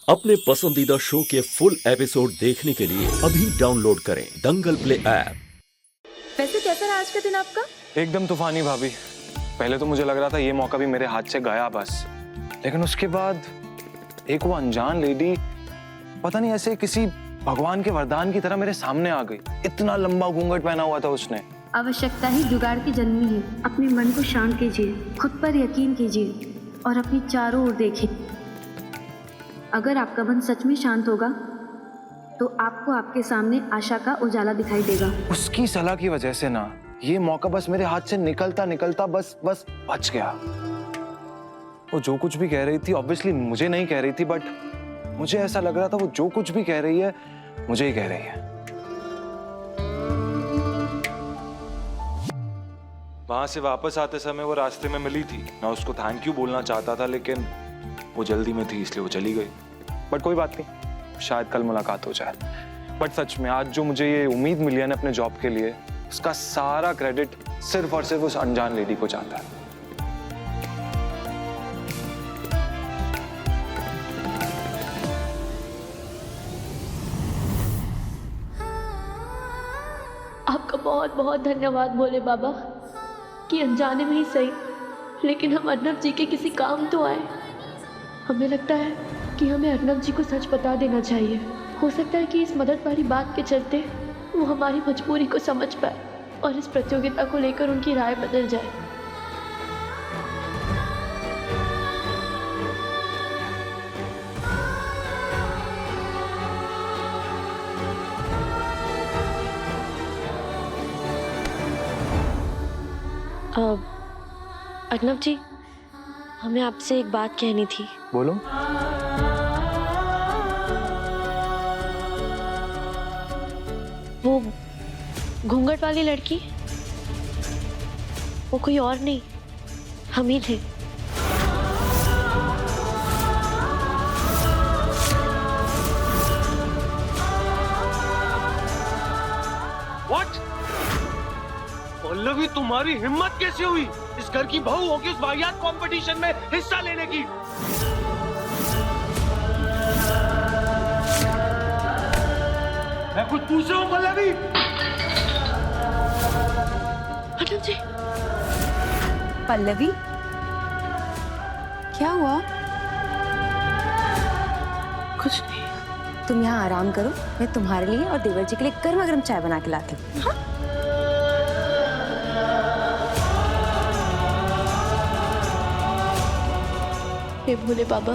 अपने पसंदीदा शो के फुल एपिसोड देखने के लिए अभी डाउनलोड करें दंगल प्ले ऐप। वैसे कैसा रहा आज का दिन आपका? एकदम तूफानी भाभी। पहले तो मुझे लग रहा था ये मौका भी मेरे हाथ से गया बस, लेकिन उसके बाद एक वो अनजान लेडी पता नहीं ऐसे किसी भगवान के वरदान की तरह मेरे सामने आ गई। इतना लंबा घूंघट पहना हुआ था उसने। आवश्यकता ही जुगाड़ की जन्मी है। अपने मन को शांत कीजिए, खुद पर यकीन कीजिए और अपनी चारों ओर देखें। अगर आपका मन सच में शांत होगा तो आपको आपके सामने आशा का उजाला दिखाई देगा। उसकी सलाह की वजह से ना ये मौका बस मेरे हाथ से निकलता निकलता बस बच गया। वो जो कुछ भी कह रही थी ऑब्वियसली मुझे नहीं कह रही थी, बट मुझे ऐसा लग रहा था वो जो कुछ भी कह रही है मुझे ही कह रही है। वहां से वापस आते समय वो रास्ते में मिली थी। मैं उसको थैंक यू बोलना चाहता था, लेकिन वो जल्दी में थी इसलिए वो चली गई। बट कोई बात नहीं, शायद कल मुलाकात हो जाए। बट सच में आज जो मुझे ये उम्मीद मिली है ना अपने जॉब के लिए, उसका सारा क्रेडिट सिर्फ और सिर्फ उस अनजान लेडी को जाता है। आपका बहुत बहुत धन्यवाद भोले बाबा कि अनजाने में ही सही, लेकिन हम अर्नब जी के किसी काम तो आए। हमें लगता है कि हमें अर्नब जी को सच बता देना चाहिए। हो सकता है कि इस मदद वाली बात के चलते वो हमारी मजबूरी को समझ पाए और इस प्रतियोगिता को लेकर उनकी राय बदल जाए। अर्नब जी, हमें आपसे एक बात कहनी थी। बोलो। वो घूंघट वाली लड़की, वो कोई और नहीं, हम ही थे। What? पल्लवी, तुम्हारी हिम्मत कैसे हुई इस घर की बहू होगी उस वाहियात कंपटीशन में हिस्सा लेने की? मैं कुछ पूछ रहा हूँ पल्लवी। अर्नब जी। पल्लवी, क्या हुआ? कुछ नहीं। तुम यहाँ आराम करो, मैं तुम्हारे लिए और देवर जी के लिए गर्मा गर्म चाय बना के लाती हूँ। हाँ? हे भोले बाबा,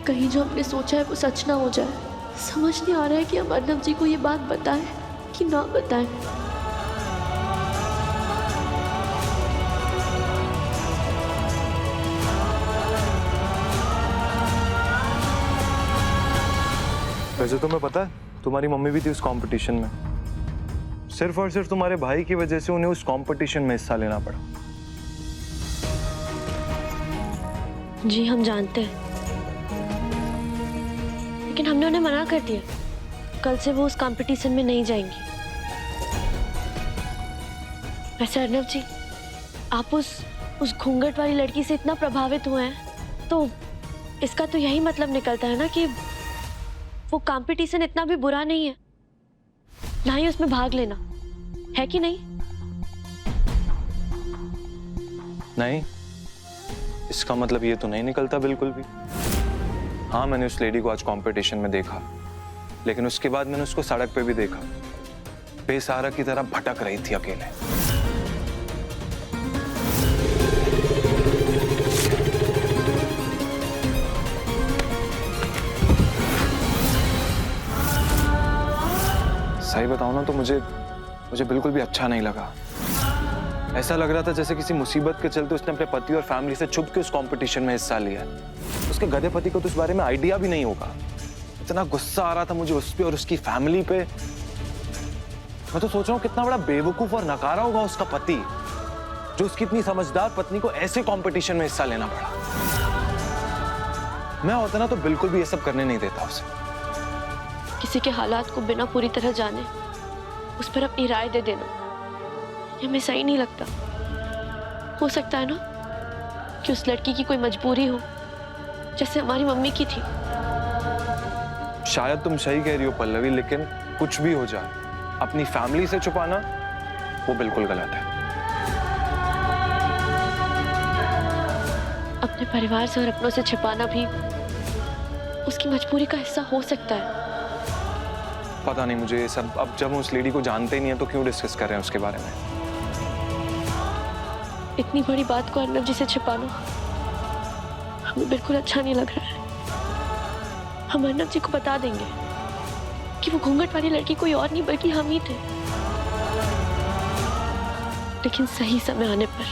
कहीं जो हमने सोचा है वो सच ना हो जाए। समझ नहीं आ रहा है कि हम अर्नब जी को ये बात बताएं कि ना बताएं। वैसे तुम्हें पता है तुम्हारी मम्मी भी थी उस कंपटीशन में। सिर्फ और सिर्फ तुम्हारे भाई की वजह से उन्हें उस कंपटीशन में हिस्सा लेना पड़ा। जी हम जानते हैं, लेकिन हमने उन्हें मना कर दिया। कल से वो उस कंपटीशन में नहीं जाएंगी। वैसे अर्नब जी, आप उस घूंघट वाली लड़की से इतना प्रभावित हुए हैं तो इसका तो यही मतलब निकलता है ना कि वो कंपटीशन इतना भी बुरा नहीं है, ना ही उसमें भाग लेना है, कि नहीं? नहीं, इसका मतलब ये तो नहीं निकलता बिल्कुल भी। हाँ, मैंने उस लेडी को आज कंपटीशन में देखा, लेकिन उसके बाद मैंने उसको सड़क पे भी देखा, बेसहारा की तरह भटक रही थी अकेले। सही बताऊं ना तो मुझे बिल्कुल भी अच्छा नहीं लगा। ऐसा लग रहा था जैसे किसी मुसीबत के चलते उसने अपने पति और फैमिली से छुप के उस कंपटीशन में हिस्सा लिया है। उसके गधे पति को तो इस बारे में आइडिया भी नहीं होगा। इतना गुस्सा आ रहा था मुझे उस पे और उसकी फैमिली पे। मैं तो सोच रहा हूँ कितना बड़ा बेवकूफ और नकारा होगा उसका पति, जो उसकी इतनी समझदार पत्नी को ऐसे कंपटीशन में हिस्सा लेना पड़ा। मैं होता ना तो बिल्कुल भी ये सब करने नहीं देता उसे। किसी के हालात को बिना पूरी तरह जाने उस पर अपनी राय दे देना, ये हमें सही नहीं लगता। हो सकता है ना कि उस लड़की की कोई मजबूरी हो, जैसे हमारी मम्मी की थी। शायद तुम सही कह रही हो पल्लवी, लेकिन कुछ भी हो जाए, अपनी फैमिली से छुपाना वो बिल्कुल गलत है। अपने परिवार से और अपनों से छिपाना भी उसकी मजबूरी का हिस्सा हो सकता है। पता नहीं मुझे ये सब, अब जब हम उस लेडी को जानते ही नहीं है तो क्यों डिस्कस कर रहे हैं उसके बारे में। इतनी बड़ी बात को अर्नब जी से छिपाना हमें बिल्कुल अच्छा नहीं लग रहा है। हम अर्नब जी को बता देंगे कि वो घूंघट वाली लड़की कोई और नहीं बल्कि हम ही थे, लेकिन सही समय आने पर।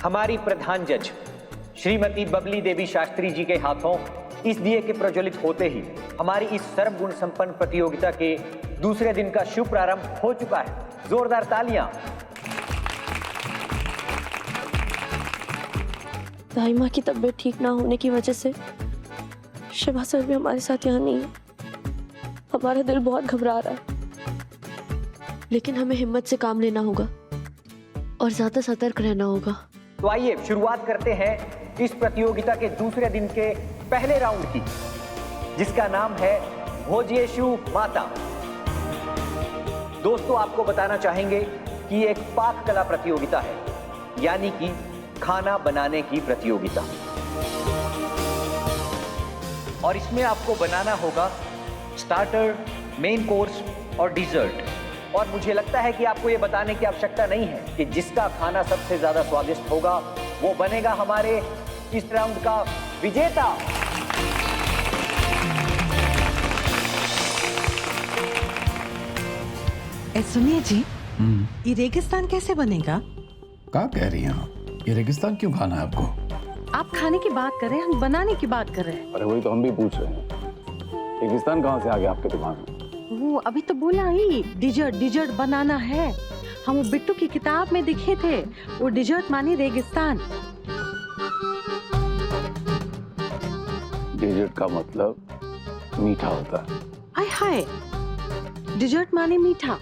हमारी प्रधान जज श्रीमती बबली देवी शास्त्री जी के हाथों इस दिए के प्रज्वलित होते ही हमारी इस सर्वगुण संपन्न प्रतियोगिता के दूसरे दिन का शुभ प्रारंभ हो चुका है। जोरदार तालियां। दाई माँ की तबीयत ठीक ना होने की वजह से शिवा सर भी हमारे साथ यहाँ नहीं है। हमारा दिल बहुत घबरा रहा है, लेकिन हमें हिम्मत से काम लेना होगा और ज्यादा सतर्क रहना होगा। तो आइए शुरुआत करते हैं इस प्रतियोगिता के दूसरे दिन के पहले राउंड की, जिसका नाम है भोज्येषु माता। दोस्तों, आपको बताना चाहेंगे कि एक पाक कला प्रतियोगिता है, यानी कि खाना बनाने की प्रतियोगिता। और इसमें आपको बनाना होगा स्टार्टर, मेन कोर्स और डिजर्ट। और मुझे लगता है कि आपको यह बताने की आवश्यकता नहीं है कि जिसका खाना सबसे ज्यादा स्वादिष्ट होगा वो बनेगा हमारे इस राउंड का विजेता। सुनिए जी, ये रेगिस्तान कैसे बनेगा? क्या कह रही हैं आप? ये रेगिस्तान क्यों खाना है आपको? आप खाने की बात कर रहे हैं, हम बनाने की बात कर रहे हैं। अरे वही तो हम भी पूछ रहे हैं, रेगिस्तान कहाँ से आ गया आपके दिमाग में? वो अभी तो बोला ही डिजर्ट बनाना है। हम वो बिट्टू की किताब में दिखे थे, वो डिजर्ट मानी रेगिस्तान। डेजर्ट का मतलब मीठा होता है। आय हाय, डिजर्ट माने मीठा,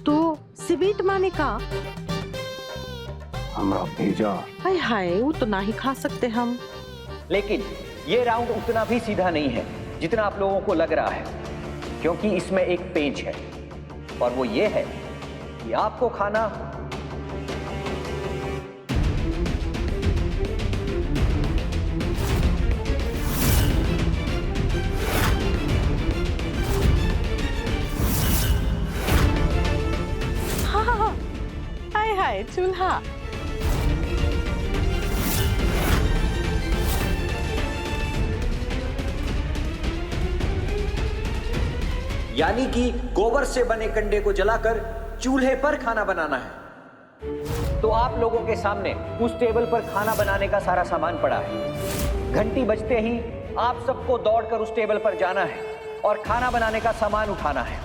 तो स्वीट माने का? हमरा भेजा। आय हाय, वो तो ना ही खा सकते हम। लेकिन ये राउंड उतना भी सीधा नहीं है जितना आप लोगों को लग रहा है, क्योंकि इसमें एक पेंच है, और वो ये है कि आपको खाना हाँ, हाय हाय चूल्हा। यानी कि गोबर से बने कंडे को जलाकर चूल्हे पर खाना बनाना है। तो आप लोगों के सामने उस टेबल पर खाना बनाने का सारा सामान पड़ा है। घंटी बजते ही आप सबको दौड़कर उस टेबल पर जाना है और खाना बनाने का सामान उठाना है।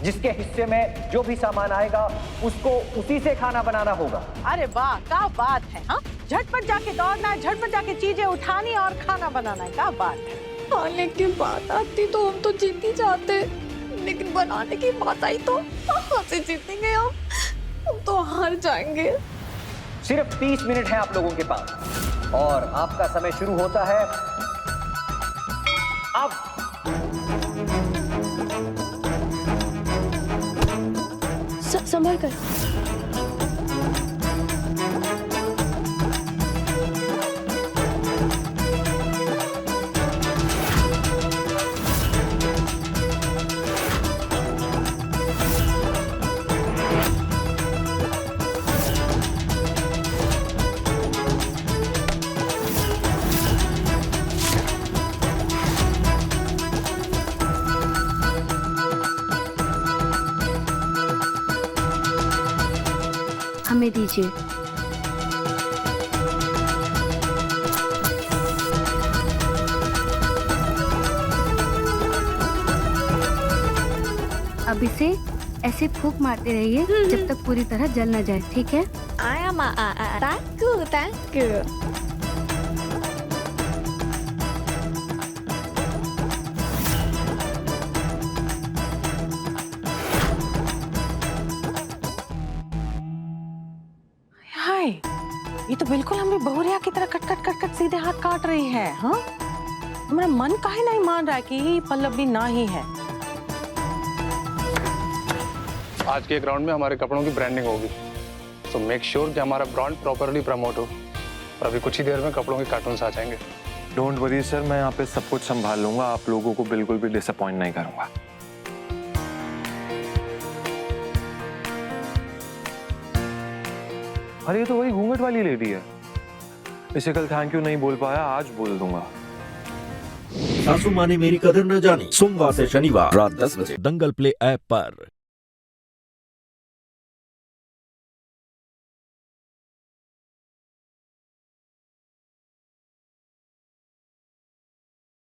जिसके हिस्से में जो भी सामान आएगा उसको उसी से खाना बनाना होगा। अरे वाह, क्या बात है। हाँ, झटपट जाके दौड़ना है, झटपट जाके चीजें उठानी और खाना बनाना है। क्या बात है। खाने की बात आती तो हम तो जीत ही जाते, लेकिन बनाने की बात आई तो कहाँ से जीतेंगे हम तो हार जाएंगे। सिर्फ 30 मिनट है आप लोगों के पास और आपका समय शुरू होता है अब। संभल कर। हमें दीजिए। अब इसे ऐसे फूंक मारते रहिए जब तक पूरी तरह जल न जाए, ठीक है? Thank you. ये तो बिल्कुल हमें बहुरिया की तरह कट कट कट कट सीधे हाथ काट रही है। हाँ, हमारा मन काहे नहीं मान रहा है कि ये पल्लवी ना ही है। आज के एक राउंड में हमारे कपड़ों की ब्रांडिंग होगी, तो मेक श्योर कि हमारा ब्रांड प्रॉपरली प्रमोट हो। और अभी कुछ ही देर में कपड़ों के कार्टून्स आ जाएंगे। डोंट वरी सर, मैं यहाँ पे सब कुछ संभाल लूंगा, आप लोगों को बिल्कुल भी डिसअपॉइंट नहीं करूंगा। अरे ये तो वही घूंघट वाली लेडी है। इसे कल थैंक यू नहीं बोल पाया, आज बोल दूंगा। सासू माँ ने मेरी कदर न जानी, सोमवार से शनिवार रात 10 बजे दंगल प्ले ऐप पर।